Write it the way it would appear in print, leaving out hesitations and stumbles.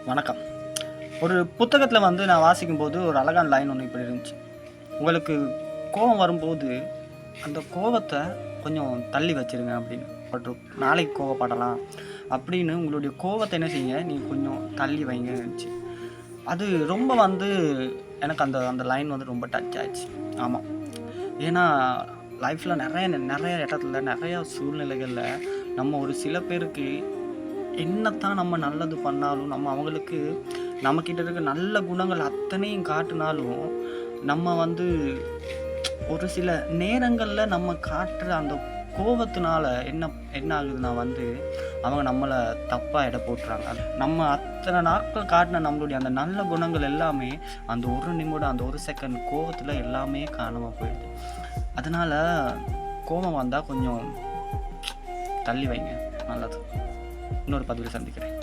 வணக்கம். ஒரு புத்தகத்தில் நான் வாசிக்கும்போது ஒரு அழகான லைன் ஒன்று இப்படி இருந்துச்சு. உங்களுக்கு கோபம் வரும்போது அந்த கோபத்தை கொஞ்சம் தள்ளி வச்சிருங்க அப்படின்னு. ஒரு நாளைக்கு கோவப்படலாம் அப்படின்னு உங்களுடைய கோபத்தை என்ன செய்யுங்க, நீங்கள் கொஞ்சம் தள்ளி வைங்க இருந்துச்சு. அது ரொம்ப எனக்கு அந்த அந்த லைன் ரொம்ப டச் ஆச்சு. ஆமாம், ஏன்னா லைஃப்பில் நிறைய இடத்துல நிறையா சூழ்நிலைகளில் நம்ம ஒரு சில பேருக்கு என்னத்தான் நம்ம நல்லது பண்ணாலும், நம்ம அவங்களுக்கு நம்மக்கிட்ட இருக்க நல்ல குணங்கள் அத்தனையும் காட்டினாலும், நம்ம ஒரு சில நேரங்களில் நம்ம காட்டுற அந்த கோபத்தினால என்ன என்ன ஆகுதுன்னா அவங்க நம்மளை தப்பாக எடை போட்டுறாங்க. நம்ம அத்தனை நாட்கள் காட்டின நம்மளுடைய அந்த நல்ல குணங்கள் எல்லாமே அந்த ஒரு நிமிடம், அந்த ஒரு செகண்ட் கோபத்தில் எல்லாமே காணாமல் போயிடுது. அதனால் கோபம் வந்தால் கொஞ்சம் தள்ளி வைங்க, நல்லது. இன்னொரு பதிவில் சந்திக்கிறேன்.